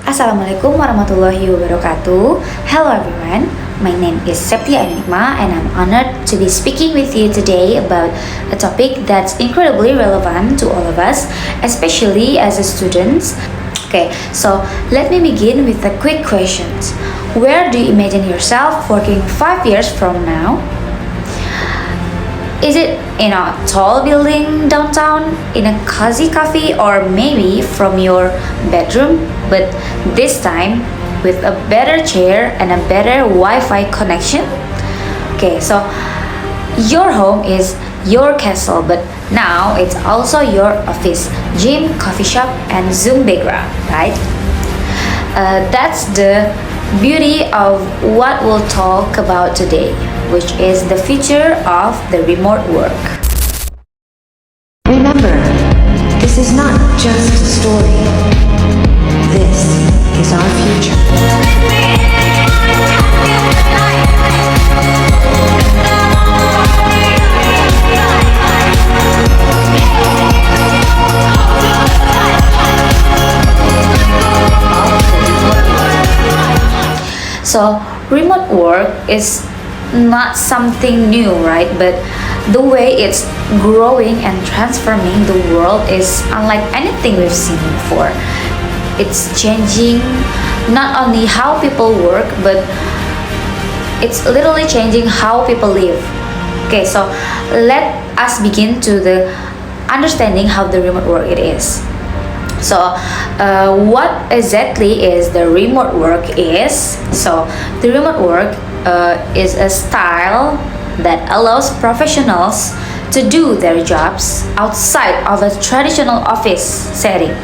Assalamualaikum warahmatullahi wabarakatuh. Hello everyone, my name is Septia Enigma and I'm honored to be speaking with you today about a topic that's incredibly relevant to all of us, especially as a students. Okay, so let me begin with a quick questions. Where do you imagine yourself working 5 years from now? Is it in a tall building downtown, in a cozy cafe, or maybe from your bedroom, but this time with a better chair and a better Wi Fi connection? Okay, so your home is your castle, but now it's also your office, gym, coffee shop, and Zoom background, right? That's the beauty of what we'll talk about today, which is the future of the remote work. Remember, this is not just a story. This is our future. So, remote work is not something new, right? But the way it's growing and transforming the world is unlike anything we've seen before. It's changing not only how people work, but it's literally changing how people live. Okay, so let us begin to the understanding how the remote work it is. So, what exactly is the remote work is? So, the remote work is a style that allows professionals to do their jobs outside of a traditional office setting.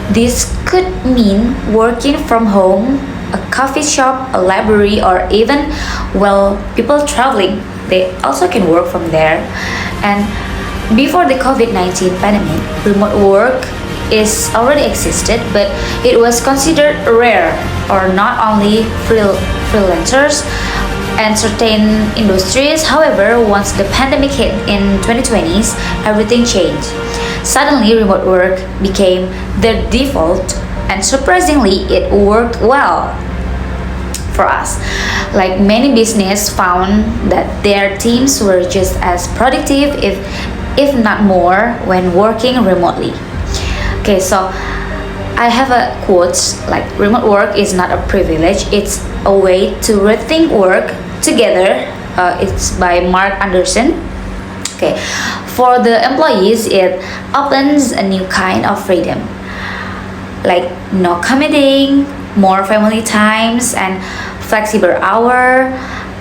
This could mean working from home, a coffee shop, a library, or even, well, people traveling. They also can work from there. And before the COVID-19 pandemic, remote work is already existed, but it was considered rare or not only freelancers and certain industries. However, once the pandemic hit in 2020s, everything changed. Suddenly, remote work became the default, and surprisingly, it worked well for us. Like many business found that their teams were just as productive, if not more, when working remotely. Okay, so I have a quote like remote work is not a privilege, it's a way to rethink work together. It's by Mark Anderson. Okay, for the employees, it opens a new kind of freedom, like no commuting, more family times, and flexible hour,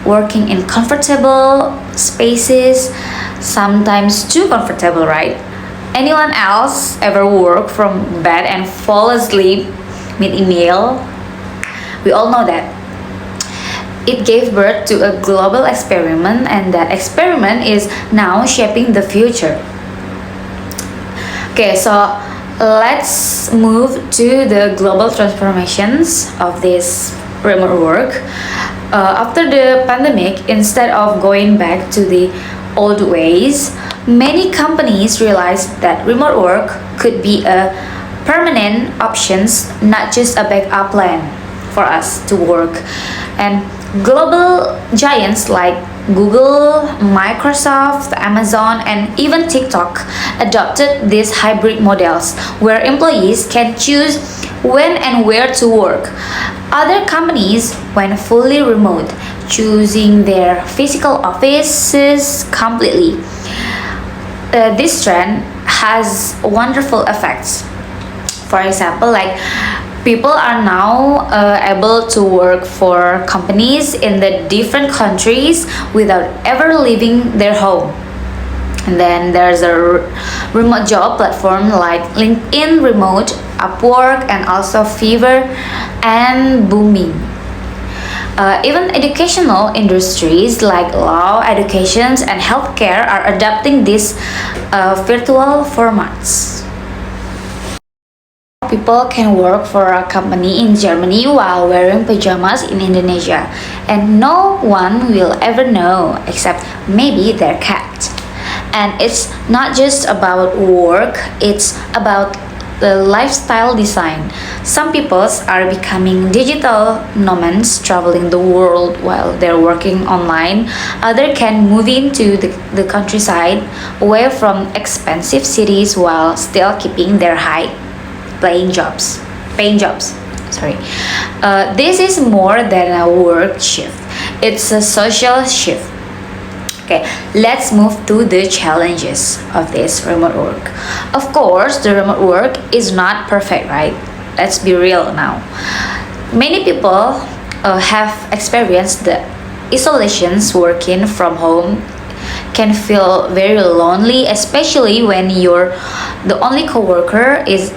working in comfortable spaces, sometimes too comfortable, right? Anyone else ever work from bed and fall asleep mid-email? We all know that. It gave birth to a global experiment, and that experiment is now shaping the future. Okay, so let's move to the global transformations of this remote work. After the pandemic, instead of going back to the old ways, many companies realized that remote work could be a permanent option, not just a backup plan for us to work. And global giants like Google, Microsoft, Amazon, and even TikTok adopted these hybrid models where employees can choose when and where to work. Other companies went fully remote, choosing their physical offices completely. This trend has wonderful effects. For example, like people are now able to work for companies in the different countries without ever leaving their home. And then there's a remote job platform like LinkedIn Remote, Upwork, and also Fiverr and booming. Even educational industries like law, education, and healthcare are adapting these virtual formats. People can work for a company in Germany while wearing pajamas in Indonesia, and no one will ever know except maybe their cat. And it's not just about work, it's about the lifestyle design. Some people are becoming digital nomads, traveling the world while they're working online. Others can move into the countryside, away from expensive cities while still keeping their high paying jobs. Sorry. This is more than a work shift. It's a social shift. Okay, let's move to the challenges of this remote work. Of course, the remote work is not perfect, right? Let's be real now. Many people have experienced the isolations working from home can feel very lonely, especially when the only coworker is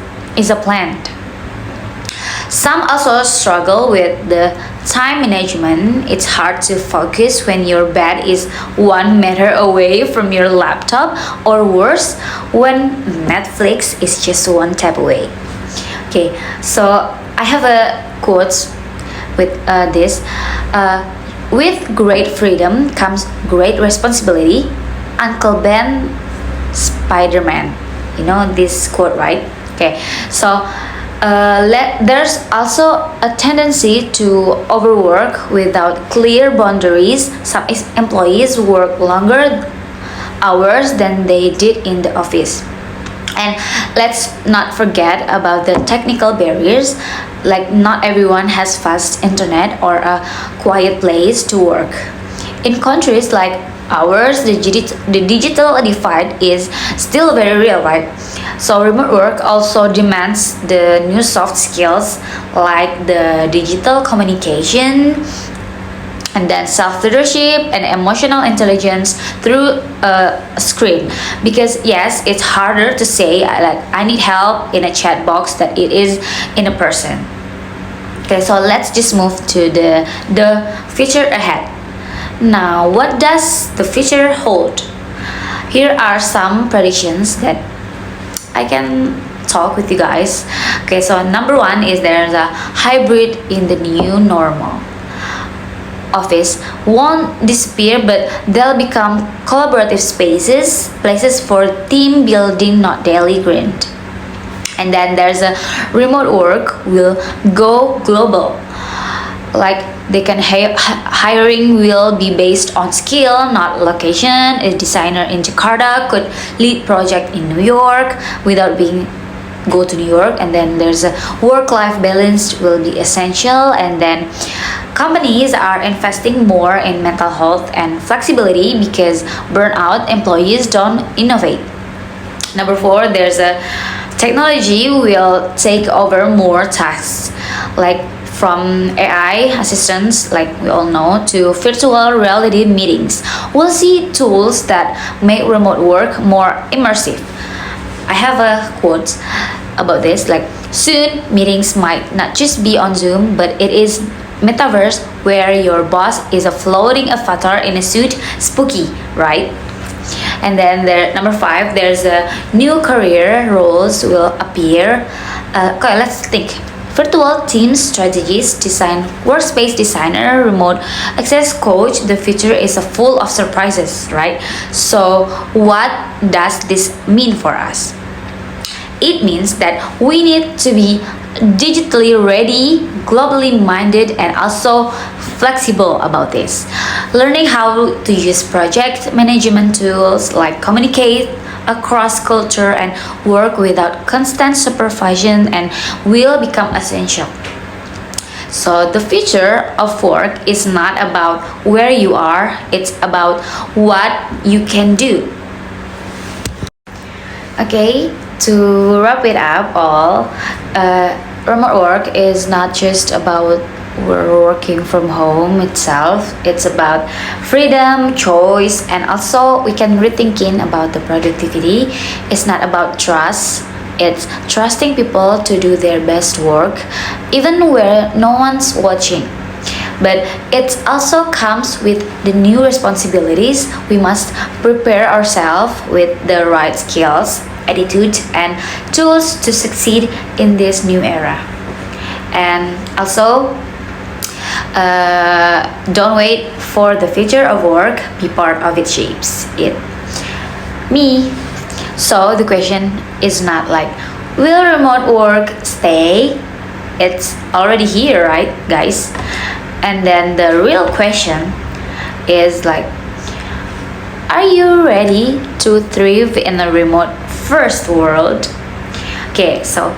a plant. Some also struggle with the time management. It's hard to focus when your bed is 1 meter away from your laptop, or worse, when Netflix is just one tap away. Okay, so I have a quote with this. With great freedom comes great responsibility. Uncle Ben, Spider-Man. You know this quote, right? Okay, so there's also a tendency to overwork without clear boundaries. Some employees work longer hours than they did in the office. And let's not forget about the technical barriers, like not everyone has fast internet or a quiet place to work. In countries like ours, the digital divide is still very real, right? So remote work also demands the new soft skills like the digital communication, and then self-leadership and emotional intelligence through a screen. Because yes, it's harder to say like I need help in a chat box than it is in a person. Okay, so let's just move to the future ahead. Now, what does the future hold? Here are some predictions that I can talk with you guys. Okay, so number one is there's a hybrid in the new normal. Office won't disappear, but they'll become collaborative spaces, places for team building, not daily grind. And then there's a remote work will go global. Like they can hiring will be based on skill, not location. A designer in Jakarta could lead project in New York without being go to New York. And then there's a work-life balance will be essential. And then companies are investing more in mental health and flexibility because burnout employees don't innovate. Number four, there's a technology will take over more tasks, like from AI assistants, like we all know, to virtual reality meetings. We'll see tools that make remote work more immersive. I have a quote about this, like soon meetings might not just be on Zoom, but it is metaverse where your boss is a floating avatar in a suit. Spooky, right? And then number five, there's a new career roles will appear. Okay, let's think. Virtual team strategist, design, workspace designer, remote access coach. The future is full of surprises, right? So what does this mean for us? It means that we need to be digitally ready, globally minded, and also flexible about this. Learning how to use project management tools like communicate across culture and work without constant supervision and will become essential. So the future of work is not about where you are, it's about what you can do. Okay, to wrap it up all, remote work is not just about we're working from home itself. It's about freedom, choice, and also we can rethinking about the productivity. It's not about trust. It's trusting people to do their best work even where no one's watching. But it also comes with the new responsibilities. We must prepare ourselves with the right skills, attitude, and tools to succeed in this new era. And also, don't wait for the future of work, be part of it shapes it. Me. So the question is not like Will remote work stay? It's already here, right, guys? And then the real question is like, are you ready to thrive in a remote first world? Okay, so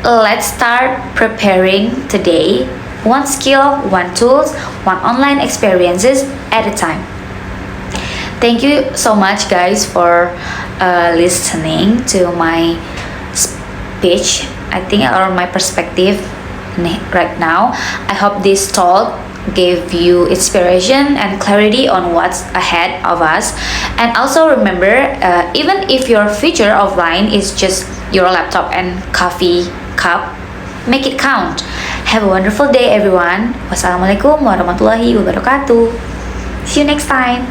let's start preparing today. One skill, one tools, one online experiences at a time. Thank you so much, guys, for listening to my speech. I think, or my perspective right now. I hope this talk gave you inspiration and clarity on what's ahead of us. And also remember, even if your future offline is just your laptop and coffee cup, make it count. Have a wonderful day, everyone. Wassalamualaikum warahmatullahi wabarakatuh. See you next time.